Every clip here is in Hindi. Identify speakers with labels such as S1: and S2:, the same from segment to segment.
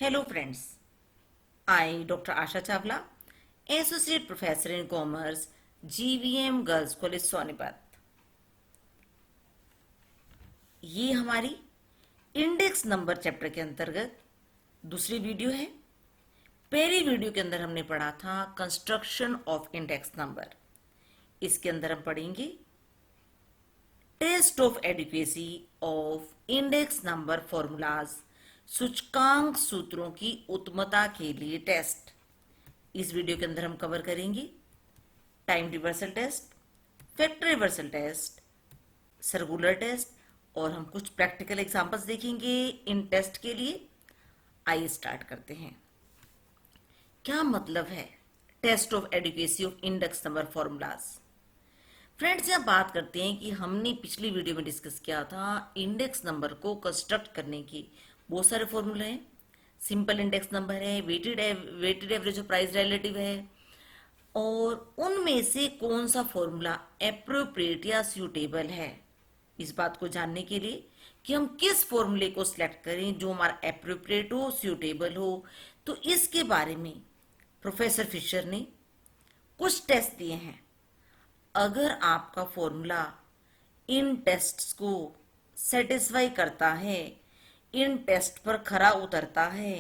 S1: Hello friends, I Dr. Asha Chawla, Associate Professor in Commerce, GVM Girls College Sonipat. ये हमारी इंडेक्स नंबर चैप्टर के अंतर्गत दूसरी वीडियो है। पहली वीडियो के अंदर हमने पढ़ा था कंस्ट्रक्शन ऑफ इंडेक्स नंबर। इसके अंदर हम पढ़ेंगे test of adequacy of index number formulas, सूचकांक सूत्रों की उत्तमता के लिए टेस्ट। इस वीडियो के अंदर हम कवर करेंगे time reversal test, factor reversal test, circular test और हम कुछ प्रैक्टिकल एग्जांपल्स देखेंगे इन टेस्ट के लिए। आइए स्टार्ट करते हैं। क्या मतलब है test of adequacy of index number formulas? Friends, यहाँ बात करते हैं कि हमने पिछली वीडियो में डिस्कस किया था इंडेक्स नंबर को कंस्ट्रक्ट करने की बहुत सारे फॉर्मूले हैं। सिंपल इंडेक्स नंबर है, weighted average of price relative है, और उनमें से कौन सा फॉर्मूला एप्रोप्रिएट या सूटेबल है। इस बात को जानने के लिए कि हम किस फॉर्मूले को सिलेक्ट करें जो हमारा एप्रोप्रिएट हो, सूटेबल हो, तो इसके बारे में प्रोफेसर फिशर ने कुछ टेस्ट दिए हैं। अगर आपका फॉर्मूला इन टेस्ट्स को सेटिस्फाई करता है, इन टेस्ट पर खरा उतरता है,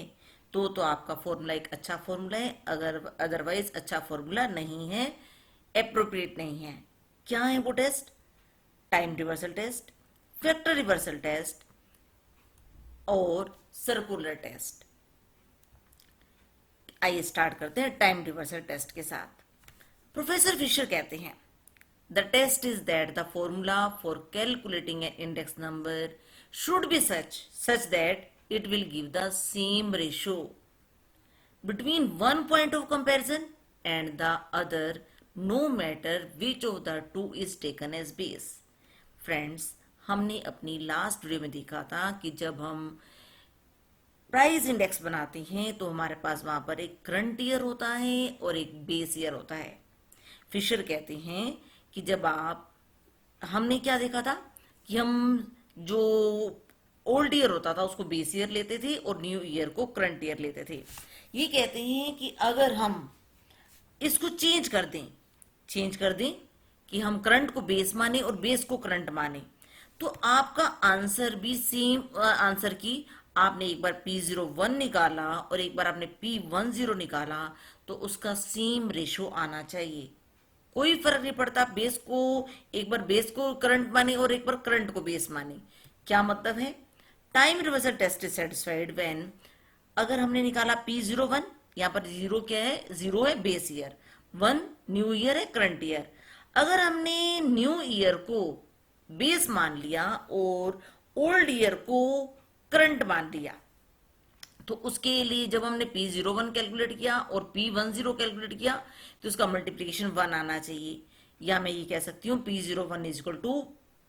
S1: तो आपका फॉर्मूला एक अच्छा फॉर्मूला है। अगर अदरवाइज अच्छा फॉर्मूला नहीं है, एप्रोप्रिएट नहीं है। क्या है वो टेस्ट? Time reversal test, factor reversal test और सर्कुलर टेस्ट। आइए स्टार्ट करते हैं टाइम रिवर्सल टेस्ट के साथ। प्रोफेसर फिशर कहते हैं the test is that the formula for calculating an index number should be such that it will give the same ratio between one point of comparison and the other, no matter which of the two is taken as base. Friends, हमने अपनी लास्ट वीडियो में देखा था कि जब हम प्राइस इंडेक्स बनाते हैं तो हमारे पास वहां पर एक करंट ईयर होता है और एक बेस ईयर होता है। फिशर कहते हैं कि जब हमने क्या देखा था कि हम जो ओल्ड ईयर होता था उसको बेस ईयर लेते थे और न्यू ईयर को करंट ईयर लेते थे। ये कहते हैं कि अगर हम इसको चेंज कर दें कि हम करंट को बेस माने और बेस को करंट माने, तो आपका आंसर भी सेम आंसर की आपने एक बार P01 निकाला और एक बार आपने P10 निकाला तो उसका सेम रेशो आना चाहिए। कोई फर्क नहीं पड़ता बेस को, एक बार बेस को करंट माने और एक बार करंट को बेस माने। क्या मतलब है? Time reversal test is satisfied when, अगर हमने निकाला P01, यहाँ पर जीरो क्या है? जीरो है बेस ईयर, 1 न्यू ईयर है करंट ईयर। अगर हमने न्यू ईयर को बेस मान लिया और ओल्ड ईयर को करंट मान लिया, तो उसके लिए जब हमने P01 कैलकुलेट किया और P10 कैलकुलेट किया तो उसका मल्टीप्लीकेशन 1 आना चाहिए। या मैं ये कह सकती हूँ P01 is equal to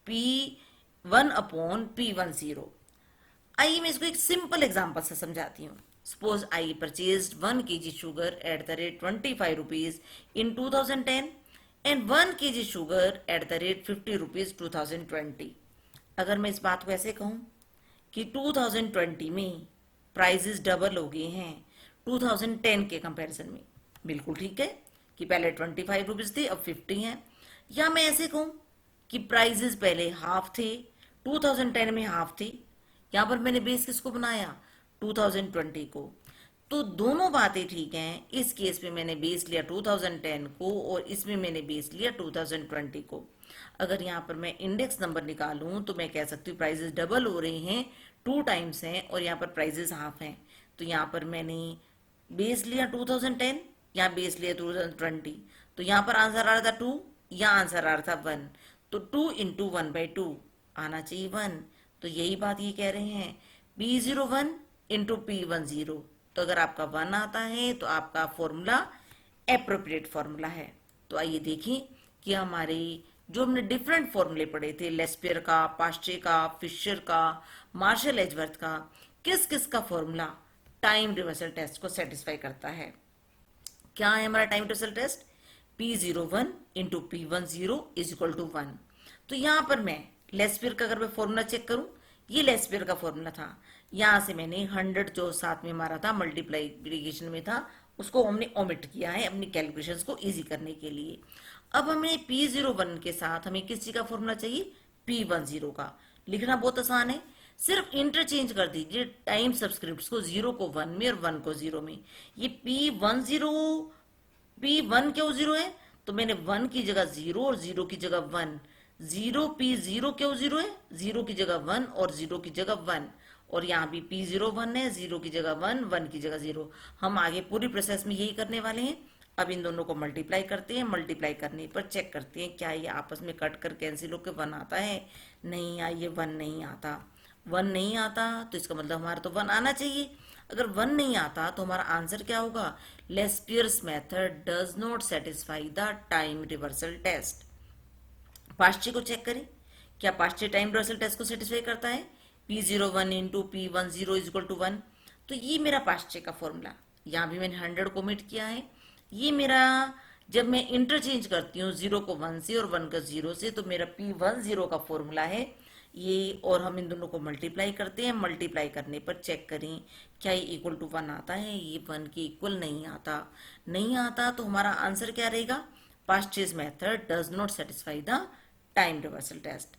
S1: P1 upon P10। आइए मैं इसको एक सिंपल एग्जांपल से समझाती हूँ। Suppose I purchased 1 kg sugar at the rate 25 rupees in 2010 and 1 kg sugar at the rate 50 rupees 2020। अगर मैं इस बात को ऐसे कहूँ कि 2020 में प्राइजेस डबल हो गए हैं 2010 के कंपैरिजन में, बिल्कुल ठीक है कि पहले 25 रुपीज थे अब 50 हैं। या मैं ऐसे कहूं कि प्राइजेस पहले हाफ थे, 2010 में हाफ थे। यहां पर मैंने बेस किसको बनाया? 2020 को। तो दोनों बातें ठीक हैं। इस केस में मैंने बेस लिया 2010 को और इसमें मैंने बेस लिया 2020 को। अगर यहाँ पर मैं इंडेक्स नंबर निकालूं तो मैं कह सकती हूँ प्राइजेस डबल हो रहे हैं, 2 टाइम्स हैं और यहाँ पर प्राइजेस हाफ हैं। तो यहाँ पर मैंने बेस लिया 2010, यहाँ बेस लिया 2020, तो यहाँ पर आंसर आ रहा था 2, यहाँ आंसर आ रहा था 1। तो 2 इंटू 1/2 आना चाहिए 1। तो यही बात ये कह रहे हैं P01 इंटू P10। तो अगर आपका 1 आता है तो आपका फॉर्मूला एप्रोप्रिएट फॉर्मूला है। तो आइए देखें कि हमारे जो हमने डिफरेंट फॉर्मूले पढ़े थे, लेस्पियर का, पास्चे का, फिशर का, मार्शल एजवर्थ का, किस किस का फॉर्मूला टाइम रिवर्सल टेस्ट को सेटिस्फाई करता है। क्या है हमारा time reversal test? P01 into P10 is equal to 1। तो यहां पर मैं लेस्पियर का अगर मैं फॉर्मूला चेक करूं, ये लेस्पियर का फॉर्मूला था। यहाँ से मैंने 100 जो साथ में मारा था मल्टीप्लिकेशन में था, उसको हमने ओमिट किया है अपनी कैलकुलेशंस को इजी करने के लिए। अब हमें P01 के साथ हमें किस चीज का फॉर्मूला चाहिए, P10 का। लिखना बहुत आसान है, सिर्फ इंटरचेंज कर दीजिए टाइम सब्सक्रिप्ट्स को, 0 को 1 में और 1 को 0 में। ये P1 क्यों 0 है, तो मैंने 1 की जगह 0 और 0 की जगह 1, 0 क्यों 0 है, 0 की जगह 1 और 0 की जगह 1, और यहाँ भी P01 है, 0 की जगह 1, 1 की जगह 0। हम आगे पूरी प्रोसेस में यही करने वाले हैं। अब इन दोनों को मल्टीप्लाई करते हैं, मल्टीप्लाई करने पर चेक करते हैं क्या ये आपस में कट कर कैंसिल होकर 1 आता है। नहीं, ये 1 नहीं आता। 1 नहीं आता तो इसका मतलब हमारा तो 1 आना चाहिए। अगर 1 नहीं आता तो हमारा आंसर क्या होगा, Laspeyres method does not satisfy the time reversal test. Paasche को चेक करें, क्या पास्चे टाइम रिवर्सल टेस्ट को सेटिस्फाई करता है। P01 into P10 is equal to 1। तो ये मेरा पास्चे का फॉर्मूला, यहाँ भी मैंने 100 को मिट किया है। ये मेरा, जब मैं इंटरचेंज करती हूँ 0 को 1 से और 1 को 0 से, तो मेरा P10 का फॉर्मूला है ये। और हम इन दोनों को मल्टीप्लाई करते हैं, मल्टीप्लाई करने पर चेक करें क्या ये इक्वल टू 1 आता है। ये 1 के इक्वल नहीं आता। नहीं आता तो हमारा आंसर क्या रहेगा, Paasche's method does not satisfy the time reversal test.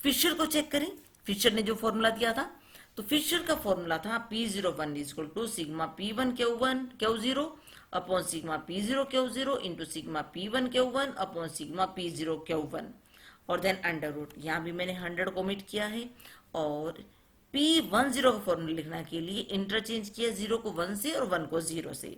S1: Fisher को चेक करें, फिशर ने जो फॉर्मूला दिया था, तो फिशर का फॉर्मूला था P01 is equal to sigma P1 Q0 upon sigma P0 Q0 into sigma P1 Q1 upon sigma P0 Q1 और देन अंडर रूट। यहाँ भी मैंने 100 को मिट किया है और P10 का फॉर्मूला लिखने के लिए इंटरचेंज किया 0 को 1 से और 1 को 0 से।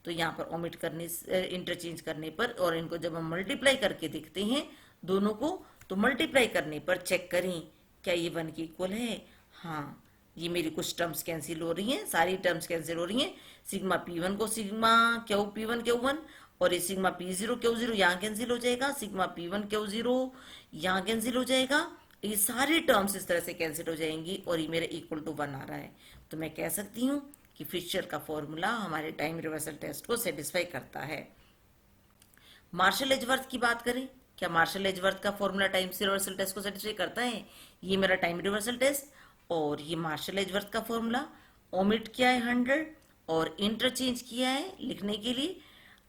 S1: तो यहाँ पर ओमिट करने इंटरचेंज करने पर, और इनको जब हम मल्टीप्लाई करके देखते हैं दोनों को, तो मल्टीप्लाई करने पर चेक करें क्या ये 1 के इक्वल है। हाँ, ये मेरी कुछ टर्म्स कैंसिल हो रही हैं, सारी टर्म्स कैंसिल हो रही हैं। सिग्मा P1 को सिग्मा P1 Q1 और ये सिग्मा P0 Q0 यहाँ कैंसिल हो जाएगा, सिग्मा P1 Q0 यहाँ कैंसिल हो जाएगा। ये सारी टर्म्स इस तरह से कैंसिल हो जाएंगी और ये मेरा इक्वल टू 1 आ रहा है। तो मैं कह सकती हूँ कि फिशर का फॉर्मूला हमारे टाइम रिवर्सल टेस्ट को सेटिस्फाई करता है। मार्शल एजवर्थ की बात करें, क्या मार्शल एजवर्थ का फॉर्मूला टाइम रिवर्सल टेस्ट को सेटिस्फाई करता है। ये मेरा टाइम रिवर्सल टेस्ट और ये मार्शल एजवर्थ का फॉर्मूला, ओमिट किया है 100 और इंटरचेंज किया है लिखने के लिए,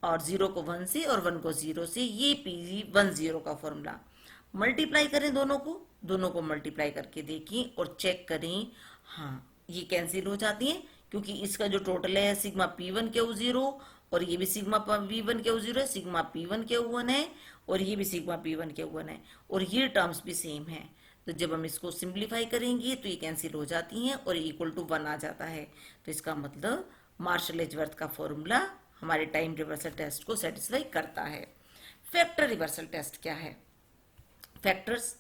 S1: और 0 को 1 से और 1 को 0 से, ये P10 का फॉर्मूला। मल्टीप्लाई करें दोनों को मल्टीप्लाई करके देखें और चेक करें, हाँ ये कैंसिल हो जाती हैं क्योंकि इसका जो टोटल है सिग्मा P1 Q0 और ये भी सिग्मा P1 Q0 है, सिग्मा P1 Q1 है और ये भी सिग्मा P1 Q1 है और ये टर्म्स भी सेम है। तो जब हम इसको सिंप्लीफाई करेंगे तो ये कैंसिल हो जाती हैं और इक्वल टू 1 आ जाता है। तो इसका मतलब मार्शल एजवर्थ का फॉर्मूला हमारे टाइम रिवर्सल टेस्ट को सेटिस्फाई करता है। फैक्टर रिवर्सल टेस्ट क्या है। फैक्टर्स,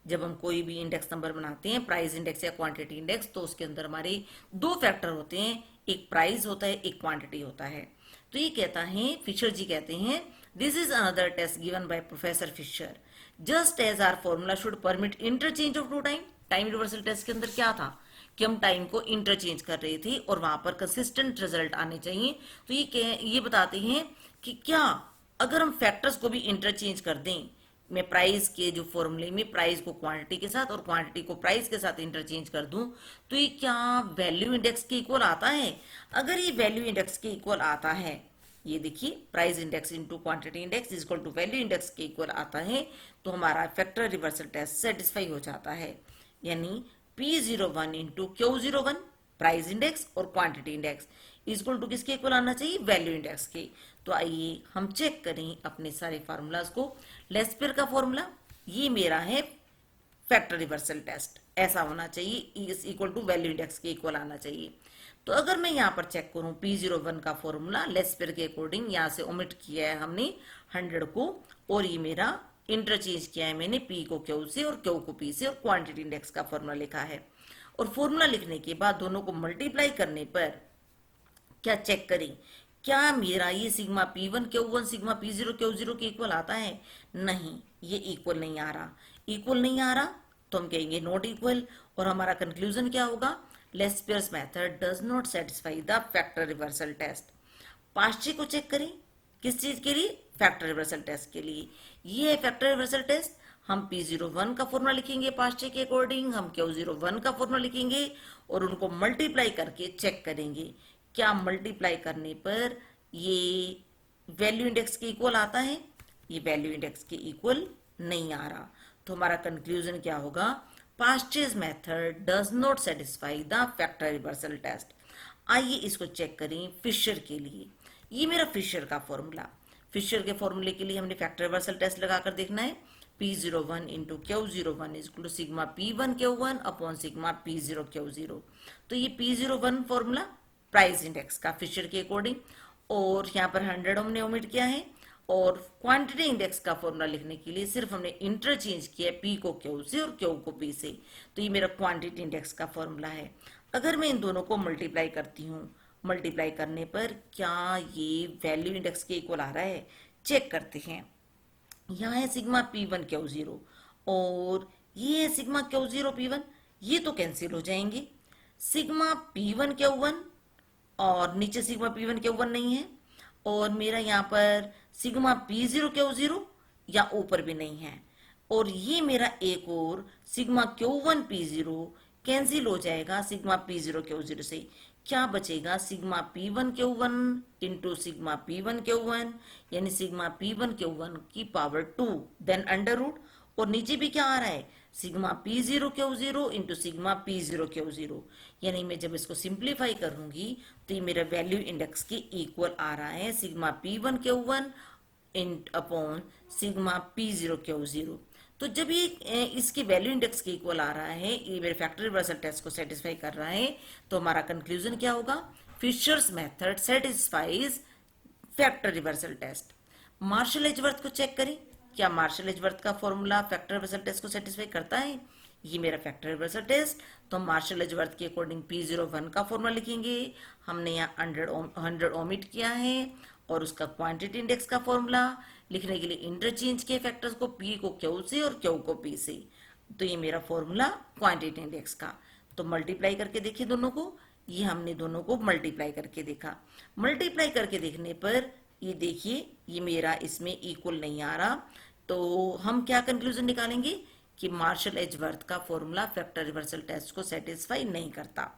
S1: जब हम कोई भी इंडेक्स नंबर बनाते हैं, प्राइस इंडेक्स या क्वांटिटी इंडेक्स, तो उसके अंदर हमारे 2 फैक्टर होते हैं, एक प्राइस होता है, एक क्वांटिटी होता है। तो ये कहता है, फिशर जी कहते हैं, this is another test given by Professor Fisher just as our formula should permit interchange of two time. Time reversal test के अंदर क्या था कि हम टाइम को इंटरचेंज कर रहे थे और वहां पर कंसिस्टेंट रिजल्ट आने चाहिए। तो ये बताते हैं कि क्या अगर हम फैक्टर्स को भी इंटरचेंज कर दें, मैं प्राइस के जो फॉर्मूले में प्राइस को क्वांटिटी के साथ और क्वांटिटी को प्राइस के साथ इंटरचेंज कर दूं, तो ये क्या वैल्यू इंडेक्स के इक्वल आता है। अगर ये वैल्यू इंडेक्स के इक्वल आता है, ये देखिए price index into quantity index is equal to value index के इक्वल आता है, तो हमारा फैक्टर रिवर्सल टेस्ट सेटिस्फाई हो जाता है। यानी P01 into Q01 price index और क्वांटिटी इंडेक्स इक्वल टू किसके इक्वल आना चाहिए, वैल्यू इंडेक्स के। तो आइए हम चेक करें अपने सारे फार्मूलाज को। लेस्पियर का फॉर्मूला ये मेरा है, फैक्टर रिवर्सल टेस्ट ऐसा होना चाहिए, is equal to value index के इक्वल आना चाहिए। तो अगर मैं यहाँ पर चेक करूं P01 का फॉर्मूला लेस्पियर के अकॉर्डिंग, यहाँ से ओमिट किया है हमने 100 को और ये मेरा इंटरचेंज किया है मैंने P को Q से और Q को P से और क्वांटिटी इंडेक्स का फॉर्मूला लिखा है। और फॉर्मूला लिखने के बाद दोनों को मल्टीप्लाई करने पर क्या चेक करें, क्या मेरा ये sigma P1 Q1 sigma P0 Q0 के इक्वल आता है। नहीं, ये इक्वल नहीं आ रहा। इक्वल नहीं आ रहा तो हम कहेंगे नॉट इक्वल और हमारा कंक्लूजन क्या होगा, Laspeyres method does not satisfy the factor reversal test. Paasche को चेक करें, किस चीज के लिए, फैक्टर रिवर्सल टेस्ट के लिए। ये है फैक्टर रिवर्सल टेस्ट, हम P01 का फॉर्मूला लिखेंगे पास्चे के अकॉर्डिंग, हम Q01 का फॉर्मूला लिखेंगे और उनको मल्टीप्लाई करके चेक करेंगे क्या मल्टीप्लाई करने पर ये वैल्यू इंडेक्स के इक्वल आता है। ये वैल्यू इंडेक्स के इक्वल नहीं आ रहा, तो हमारा कंक्लूजन क्या होगा, Paasche's method does not satisfy the factor reversal test. आइए इसको चेक करें फिशर के लिए। ये मेरा फिशर का फॉर्मूला, फिशर के फॉर्मूले के लिए हमने फैक्टर रिवर्सल टेस्ट लगाकर देखना है। P01 into Q01 is equal to sigma P1 Q1 upon sigma P0 Q0। तो ये P01 फॉर्मूला प्राइस इंडेक्स का फिशर के अकॉर्डिंग, और यहाँ पर 100 हमने ओमिट किया है, और क्वांटिटी इंडेक्स का फॉर्मूला लिखने के लिए सिर्फ हमने इंटरचेंज किया P को Q से और Q को P से। तो ये मेरा क्वांटिटी इंडेक्स का फॉर्मूला है। अगर मैं इन दोनों को मल्टीप्लाई करती हूँ, मल्टीप्लाई करने पर क्या ये वैल्यू इंडेक्स के इक्वल आ रहा है, चेक करते हैं। यहाँ है सिग्मा P1 Q0 और ये है सिग्मा Q0 P1, ये तो कैंसिल हो जाएंगे। सिग्मा P1 Q1 और नीचे सिग्मा P1 Q1 नहीं है, और मेरा यहाँ पर सिग्मा P0 Q0 या ऊपर भी नहीं है, और ये मेरा एक और सिग्मा Q1 P0 कैंसिल हो जाएगा सिग्मा P0 Q0 से। क्या बचेगा, sigma P1 Q1 into sigma P1 Q1, यानी सिग्मा P1 Q1 की पावर 2 देन अंडर रूट, और नीचे भी क्या आ रहा है, sigma P0 Q0 into sigma P0 Q0। यानी मैं जब इसको सिंप्लीफाई करूंगी तो ये मेरा वैल्यू इंडेक्स के इक्वल आ रहा है sigma P1 Q1 upon sigma P0 Q0। तो जब ये इसके वैल्यू इंडेक्स के इक्वल आ रहा है, ये मेरे फैक्टर रिवर्सल टेस्ट को सेटिस्फाई कर रहा है, तो हमारा कंक्लूजन क्या होगा, Fisher's method satisfies factor reversal test. Marshall Edgeworth को चेक करें, क्या मार्शल एजवर्थ का फॉर्मूला फैक्टर रिवर्सल टेस्ट को सेटिस्फाई करता है। ये मेरा फैक्टर रिवर्सल टेस्ट, तो हम मार्शल एजवर्थ के अकॉर्डिंग P01 का फॉर्मूला लिखेंगे। हमने यहाँ 100 ओमिट किया है, और उसका क्वांटिटी इंडेक्स का फॉर्मूला लिखने के लिए इंटरचेंज किए फैक्टर्स को, P को Q से और Q को P से। तो ये मेरा फॉर्मूला क्वांटिटी इंडेक्स का। तो मल्टीप्लाई करके देखिए दोनों को, ये हमने दोनों को मल्टीप्लाई करके देखा। मल्टीप्लाई करके देखने पर ये देखिए ये मेरा इसमें इक्वल नहीं आ रहा, तो हम क्या कंक्लूजन निकालेंगे कि मार्शल एजवर्थ का फॉर्मूला फैक्टर रिवर्सल टेस्ट को सेटिस्फाई नहीं करता।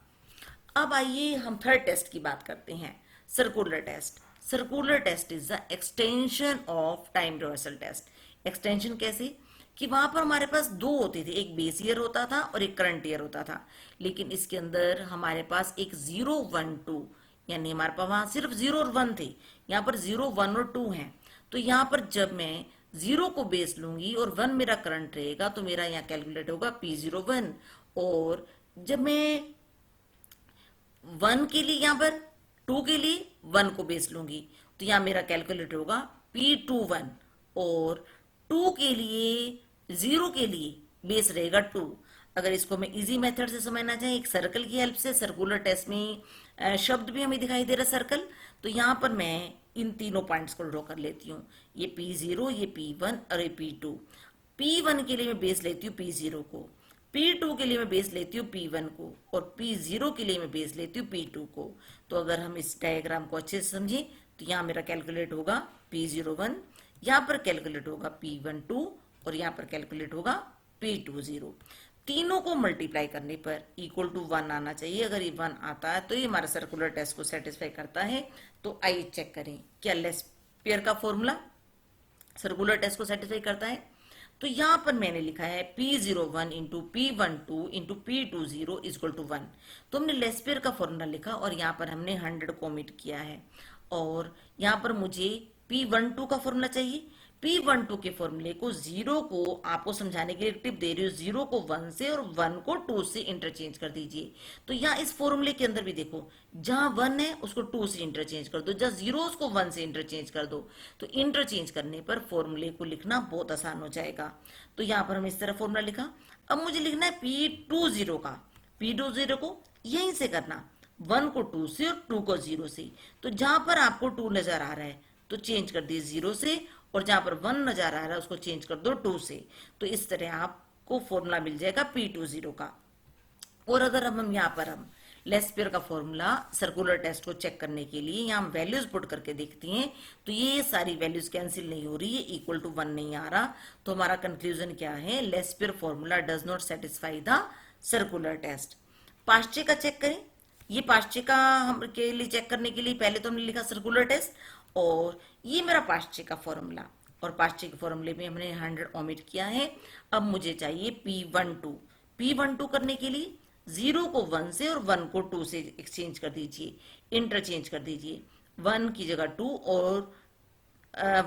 S1: अब आइए हम थर्ड टेस्ट की बात करते हैं, circular test. Circular test is the extension of time reversal test. Extension कैसे, कि वहां पर हमारे पास दो होते थे, एक बेस ईयर होता था और एक करंट ईयर होता था, लेकिन इसके अंदर हमारे पास एक 0 1 2, यानी हमारे पास वहां सिर्फ 0 और 1 थे, यहाँ पर 0 1 और 2 हैं। तो यहाँ पर जब मैं 0 को बेस लूंगी और 1 मेरा करंट रहेगा, तो मेरा यहाँ कैलकुलेट होगा P01, और जब मैं 1 के लिए यहाँ पर 2 के लिए 1 को बेस लूंगी, तो यहाँ मेरा कैलकुलेट होगा P21, और 2 के लिए 0 के लिए बेस रहेगा 2। अगर इसको मैं इजी मेथड से समझना चाहे, एक सर्कल की हेल्प से, सर्कुलर टेस्ट में शब्द भी हमें दिखाई दे रहा सर्कल, तो यहाँ पर मैं इन तीनों पॉइंट्स को ड्रॉ कर लेती हूँ, ये P0, ये P1 और ये P2। P1 के लिए मैं बेस लेती हूँ P0 को, P2 के लिए मैं बेस लेती हूँ P1 को, और P0 के लिए मैं बेस लेती हूँ P2 को। तो अगर हम इस डायग्राम को अच्छे से समझें, तो यहाँ मेरा कैलकुलेट होगा P01, यहाँ पर कैलकुलेट होगा P12, और यहाँ पर कैलकुलेट होगा P20। तीनों को मल्टीप्लाई करने पर इक्वल टू 1 आना चाहिए। अगर ये 1 आता है तो ये हमारा सर्कुलर टेस्ट को सेटिस्फाई करता है। तो आइए चेक करें क्या लेस्पियर का फॉर्मूला सर्कुलर टेस्ट को सेटिस्फाई करता है। तो यहां पर मैंने लिखा है P01 into P12 into P20 equal to 1। तो हमने लेस्पियर का फॉर्मूला लिखा और यहाँ पर हमने 100 को ओमिट किया है, और यहाँ पर मुझे P12 का फॉर्मूला चाहिए। P12 के फॉर्मूले को 0 को आपको समझाने के लिए टिप दे रही हूँ, 0 को 1 से और 1 को 2 से इंटरचेंज कर दीजिए। तो यहाँ इस फॉर्मूले के अंदर भी देखो, जहां 1 है उसको 2 से इंटरचेंज कर दो, जहां 0 उसको 1 से इंटरचेंज कर दो। तो इंटरचेंज करने पर फॉर्मूले को लिखना बहुत आसान हो जाएगा। तो यहाँ पर हम इस तरह फॉर्मूला लिखा। अब मुझे लिखना है P20 का, P20 को यहीं से करना, 1 को 2 से और 2 को 0 से। तो जहां पर आपको 2 नजर आ रहा है तो चेंज कर दिए 0 से, और जहां पर 1 नजर आ रहा है उसको चेंज कर दो 2 से। तो इस तरह आपको फॉर्मूला मिल जाएगा P20 का। और अगर हम यहाँ पर हम लेस्पियर का फॉर्मूला सर्कुलर टेस्ट को चेक करने के लिए यहाँ हम वैल्यूज पुट करके देखती हैं, तो ये सारी वैल्यूज कैंसिल नहीं हो रही है, इक्वल टू 1 नहीं आ रहा, तो हमारा कंक्लूजन क्या है, Laspeyre formula does not satisfy the circular test. Paasche का चेक करें, ये पास्चे का हम के लिए चेक करने के लिए पहले तो हमने लिखा सर्कुलर टेस्ट, और ये मेरा पास्चे का फॉर्मूला, और पास्चे के फॉर्मूले में हमने 100 ओमिट किया है। अब मुझे चाहिए P12 करने के लिए 0 को 1 से और 1 को 2 से एक्सचेंज कर दीजिए, इंटरचेंज कर दीजिए। 1 की जगह 2 और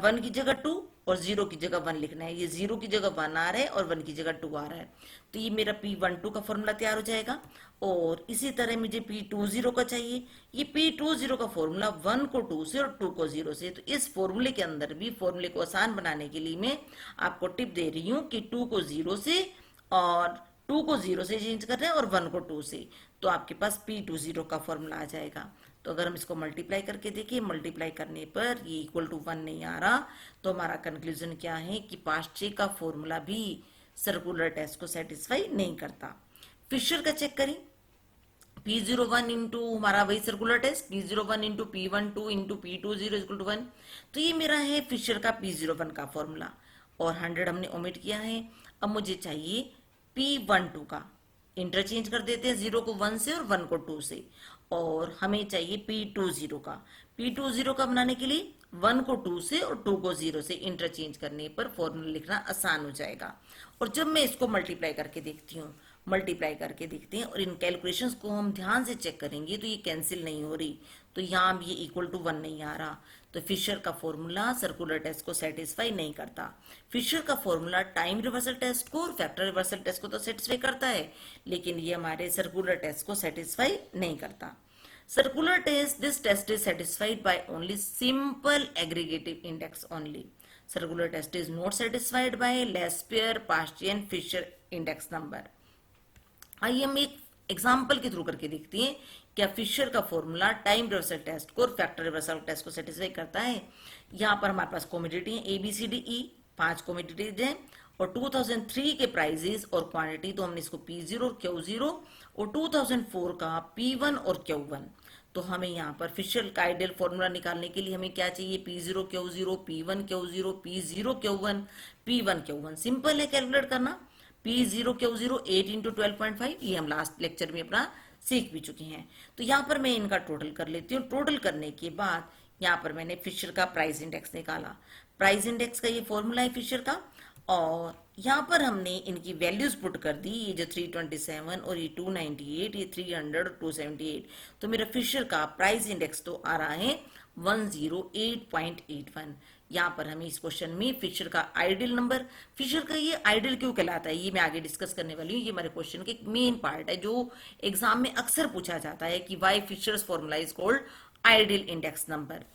S1: 1 की जगह 2 और 0 की जगह 1 लिखना है। ये 0 की जगह 1 आ रहा है और 1 की जगह 2 आ रहा है, तो ये मेरा P12 का फॉर्मूला तैयार हो जाएगा। और इसी तरह मुझे P20 का चाहिए। ये P20 का फॉर्मूला 1 को 2 से और 2 को 0 से, तो इस फॉर्मूले के अंदर भी फॉर्मूले को आसान बनाने के लिए मैं आपको टिप दे रही हूँ कि 2 को 0 से और 2 को 0 से चेंज कर रहे हैं और 1 को 2 से, तो आपके पास P20 का फॉर्मूला आ जाएगा। तो अगर हम इसको मल्टीप्लाई करके देखें, मल्टीप्लाई करने पर ये इक्वल टू 1 नहीं आ रहा, तो हमारा कंक्लूजन क्या है कि पास्चे का फॉर्मूला भी सर्कुलर टेस्ट को सेटिस्फाई नहीं करता। फिशर का चेक करें, P01 इंटू हमारा वही circular test, P01 into P12 into P20 equal to 1, तो ये मेरा है फिशर का P01 का फॉर्मूला, और 100 हमने ओमिट किया है। अब मुझे चाहिए P12 का, इंटरचेंज कर देते हैं 0 को 1 से और 1 को 2 से, और हमें चाहिए P20 का। P20 का बनाने के लिए 1 को 2 से और 2 को 0 से इंटरचेंज करने पर फॉर्मूला लिखना आसान हो जाएगा। और जब मैं इसको मल्टीप्लाई करके देखती हूँ, मल्टीप्लाई करके देखते हैं और इन कैलकुलेशंस को हम ध्यान से चेक करेंगे तो ये कैंसिल नहीं हो रही, तो यहाँ भी ये इक्वल टू 1 नहीं आ रहा, तो फिशर का फॉर्मूला सर्कुलर टेस्ट को सेटिस्फाई नहीं करता। फिशर का फॉर्मूला टाइम रिवर्सल टेस्ट को और फैक्टर रिवर्सल टेस्ट को तो सेटिस्फाई करता है, लेकिन ये हमारे सर्कुलर टेस्ट को सेटिस्फाई नहीं करता। Circular test, this test is satisfied by only simple aggregative index only. Circular test is not satisfied by Laspeyres, Paasche and Fisher index number. आइए हम एक एग्जाम्पल के थ्रू करके देखते हैं क्या फिशर का फॉर्मूला टाइम रिवर्सल टेस्ट को और फैक्टर रिवर्सल टेस्ट को सेटिस्फाई करता है। यहाँ पर हमारे पास कॉमोडिटी है ABCDE, 5 कॉमोडिटीज हैं और 2003 के प्राइजेस और क्वांटिटी, तो हमने इसको P0 और Q0, और 2004 का P1 और Q1। तो हमें यहाँ पर फिशर का आइडियल फॉर्मूला निकालने के लिए हमें क्या चाहिए, P0 Q0, P1 Q0, P0 Q1, P1 Q1। Simple है कैलकुलेट करना। P0 Q0 8 इंटू 12.5, ये हम लास्ट लेक्चर में अपना सीख भी चुके हैं। तो यहाँ पर मैं इनका टोटल कर लेती हूँ। टोटल करने के बाद यहाँ पर मैंने फिशर का प्राइस इंडेक्स निकाला। प्राइस इंडेक्स का ये फॉर्मूला है फिशर का, और यहाँ पर हमने इनकी वैल्यूज पुट कर दी, ये जो 327 और ये 298, ये 300 और 278, तो मेरा फिशर का प्राइस इंडेक्स तो आ रहा है 108.81। यहाँ पर हमें इस क्वेश्चन में फिशर का आइडियल नंबर, फिशर का ये आइडियल क्यों कहलाता है ये मैं आगे डिस्कस करने वाली हूँ। ये हमारे क्वेश्चन के मेन पार्ट है जो एग्जाम में अक्सर पूछा जाता है कि why Fisher's formula is called ideal index number.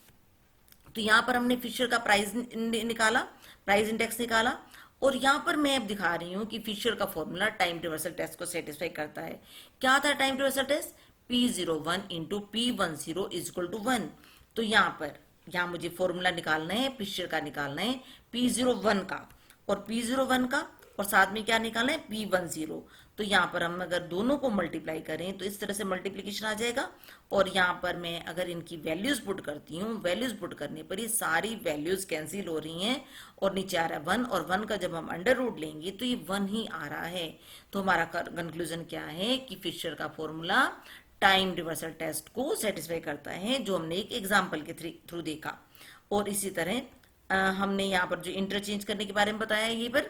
S1: तो यहाँ पर हमने फिशर का प्राइस निकाला, प्राइस इंडेक्स निकाला, और यहाँ पर मैं अब दिखा रही हूँ कि फिशर का फॉर्मूला टाइम रिवर्सल टेस्ट को सेटिस्फाई करता है। क्या था time reversal test, P01 into P10 is equal to 1। तो यहाँ मुझे फॉर्मूला निकालना है, फिशर का निकालना है P01 का और P01 का, और साथ में क्या निकालना है P10। तो यहाँ पर हम अगर दोनों को मल्टीप्लाई करें तो इस तरह से मल्टीप्लीकेशन आ जाएगा, और यहाँ पर मैं अगर इनकी वैल्यूज पुट करती हूँ, वैल्यूज पुट करने पर ये सारी वैल्यूज कैंसिल हो रही हैं और नीचे आ रहा है 1, और 1 का जब हम अंडर रूट लेंगे तो ये 1 ही आ रहा है। तो हमारा कंक्लूजन क्या है कि फिशर का फॉर्मूला टाइम रिवर्सल टेस्ट को सेटिस्फाई करता है, जो हमने एक एग्जाम्पल के थ्रू देखा। और इसी तरह हमने यहाँ पर जो इंटरचेंज करने के बारे में बताया, ये पर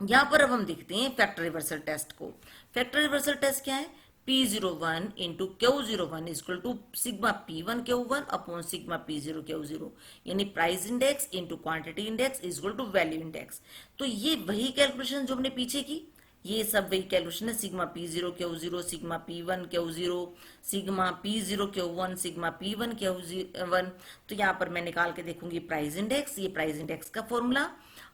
S1: यहाँ पर अब हम देखते हैं फैक्टर रिवर्सल टेस्ट को। फैक्टर रिवर्सल टेस्ट क्या है, P01 into Q01 equal to sigma P1 Q1 upon sigma P0 Q0, यानी price index into quantity index equal to value index. तो ये वही कैलकुलेशन जो हमने पीछे की, ये सब वही कैलकुलेशन है, sigma P0 Q0, sigma P1 Q0, sigma P0 Q1, sigma P1 Q1। तो यहाँ पर मैं निकाल के देखूंगी प्राइस इंडेक्स, ये प्राइस इंडेक्स का फॉर्मूला,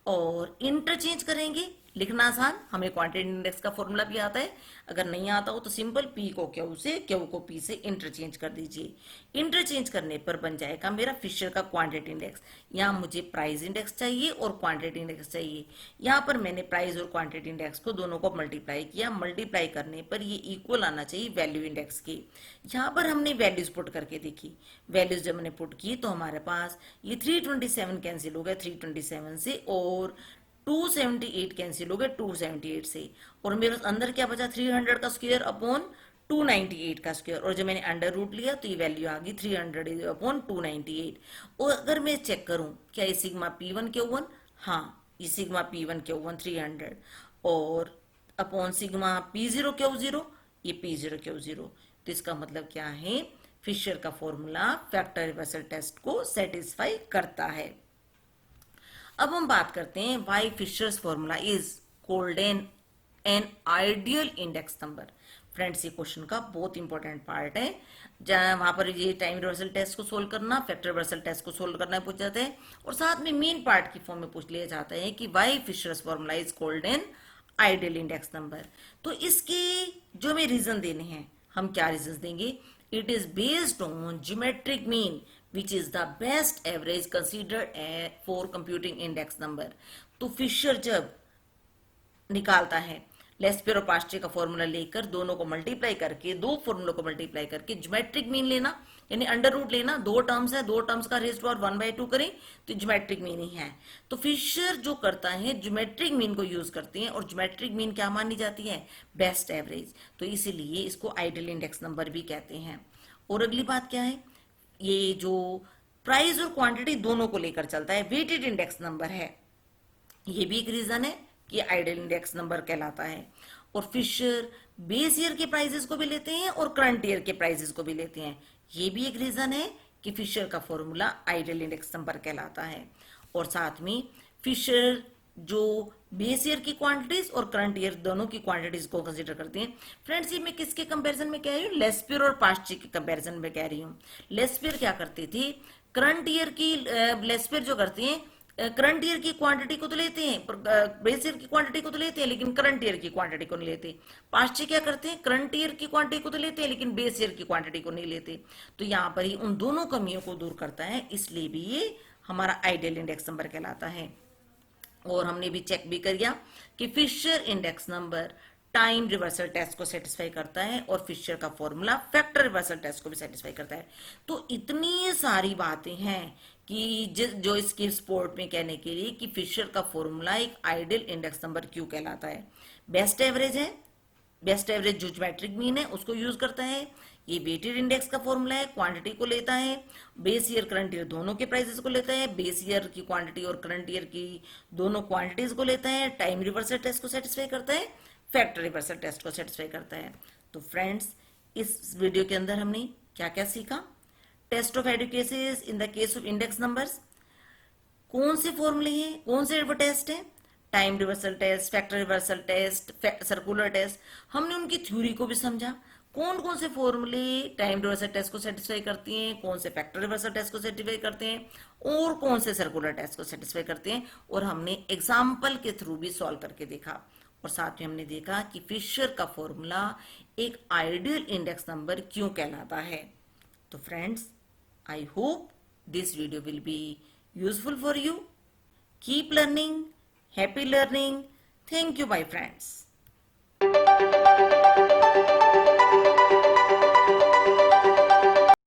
S1: और इंटरचेंज करेंगे लिखना आसान, हमें क्वांटिटी इंडेक्स का फॉर्मूला भी आता है। अगर नहीं आता हो तो सिंपल पी को क्यू से, क्यू को पी से इंटरचेंज कर दीजिए। इंटरचेंज करने पर बन जाएगा मेरा फिशर का क्वांटिटी इंडेक्स। यहाँ मुझे प्राइस इंडेक्स चाहिए और क्वांटिटी इंडेक्स चाहिए। यहाँ पर मैंने प्राइस और क्वांटिटी इंडेक्स को दोनों को मल्टीप्लाई किया। मल्टीप्लाई करने पर ये इक्वल आना चाहिए वैल्यू इंडेक्स के। यहाँ पर हमने वैल्यूज पुट करके देखी। वैल्यूज जब मैंने पुट की तो हमारे पास ये 327 कैंसिल हो गया 327 से, और 278 कैंसिल हो गए 278 से, और मेरे अंदर क्या बचा 300 का स्क्वायर अपॉन 298 का स्क्वायर, और जब मैंने अंडर रूट लिया तो ये वैल्यू आ गई 300 अपॉन 298। और अगर मैं चेक करूं क्या ये सिग्मा P1 Q1, हाँ ये सिग्मा P1 Q1 300, और अपॉन सिग्मा P0 Q0 ये P0 Q0। तो इसका मतलब क्या है, फिशर का फॉर्मूला फैक्टर रिवर्सल टेस्ट को सेटिस्फाई करता है। अब हम बात करते हैं why Fisher's formula is called an ideal index number. Friends, ये क्वेश्चन का बहुत इंपॉर्टेंट पार्ट है। जहां वहां पर ये टाइम रिवर्सल टेस्ट को सोल्व करना, फैक्टर रिवर्सल टेस्ट को सोल्व करना पूछ जाते हैं, और साथ में मेन पार्ट की फॉर्म में पूछ लिया जाता है कि why Fisher's formula is called an ideal index number. तो इसके जो हमें रीजन देने हैं, हम क्या रीजन देंगे, it is based on geometric mean which is the best average considered for computing index number। तो फिशर जब निकालता है लेस्पेर और पास्चे का फॉर्मूला लेकर, दोनों को मल्टीप्लाई करके, दो फॉर्मूलों को मल्टीप्लाई करके ज्योमेट्रिक मीन लेना, यानी अंडर रूट लेना, दो टर्म्स है, दो टर्म्स का रेज पावर 1/2 करें तो ज्योमेट्रिक मीन ही है। तो फिशर जो करता है ज्योमेट्रिक मीन को यूज करते हैं, और ज्योमेट्रिक मीन क्या मानी जाती है, बेस्ट एवरेज। तो इसीलिए इसको आइडियल इंडेक्स नंबर भी कहते हैं। और अगली बात क्या है, ये जो प्राइस और क्वांटिटी दोनों को लेकर चलता है, वेटेड इंडेक्स नंबर है, ये भी एक रीजन है कि आइडियल इंडेक्स नंबर कहलाता है। और फिशर बेस ईयर के प्राइसेस को भी लेते हैं और करंट ईयर के प्राइसेस को भी लेते हैं, ये भी एक रीजन है कि फिशर का फॉर्मूला आइडियल इंडेक्स नंबर कहलाता है। और साथ में फिशर जो बेस ईयर की क्वांटिटीज और करंट ईयर दोनों की क्वांटिटीज को कंसीडर करते हैं। फ्रेंड्स, ये मैं किसके कंपैरिजन में कह रही हूँ, लेस्पेर और पास्चे के कंपैरिजन में कह रही हूँ। लेस्पेर क्या करते थे, करंट ईयर की, लेस्पेर जो करते हैं करंट ईयर की क्वांटिटी को तो लेते हैं, बेस ईयर की क्वांटिटी को तो लेते हैं, लेकिन करंट ईयर की क्वांटिटी को नहीं लेते। पास्चे क्या करते हैं, करंट ईयर की क्वांटिटी को तो लेते हैं, लेकिन बेस ईयर की क्वांटिटी को नहीं लेते। तो यहाँ पर ही उन दोनों कमियों को दूर करता है, इसलिए भी ये हमारा आइडियल इंडेक्स नंबर कहलाता है। और हमने भी चेक भी कर लिया कि Fisher index number time reversal test को सेटिस्फाई करता है, और फिशर का फॉर्मूला फैक्टर रिवर्सल टेस्ट को भी सेटिस्फाई करता है। तो इतनी सारी बातें हैं कि जो इसके स्पोर्ट में कहने के लिए कि फिशर का फॉर्मूला एक आइडियल इंडेक्स नंबर क्यों कहलाता है। बेस्ट एवरेज है, बेस्ट एवरेज जो ज्योमेट्रिक मीन है उसको यूज करता है। ये वेटेड इंडेक्स का फॉर्मूला है, क्वांटिटी को लेता है, बेस ईयर करंट ईयर दोनों के प्राइसेस को लेता है, बेस ईयर की क्वांटिटी और करंट ईयर की दोनों क्वांटिटीज को लेता है, टाइम रिवर्सल टेस्ट को सेटिस्फाई करता है, फैक्टर रिवर्सल टेस्ट को सेटिस्फाई करता है। तो फ्रेंड्स, इस वीडियो के अंदर हमने क्या क्या सीखा, test of adequacies in the case of index numbers, कौन से फॉर्मूले हैं, कौन से वो टेस्ट है, time reversal test, factor reversal test, circular test, हमने उनकी थ्योरी को भी समझा, कौन कौन से फॉर्मूले टाइम रिवर्सल टेस्ट को सेटिस्फाई करती हैं, कौन से फैक्टर रिवर्सल टेस्ट को सेटिस्फाई करते हैं, और कौन से सर्कुलर टेस्ट को सेटिस्फाई करते हैं, और हमने एग्जाम्पल के थ्रू भी सॉल्व करके देखा। और साथ में हमने देखा कि फिशर का फॉर्मूला एक आइडियल इंडेक्स नंबर क्यों कहलाता है। तो friends, I hope this video will be useful for you. Keep learning. Happy learning. Thank you, my friends.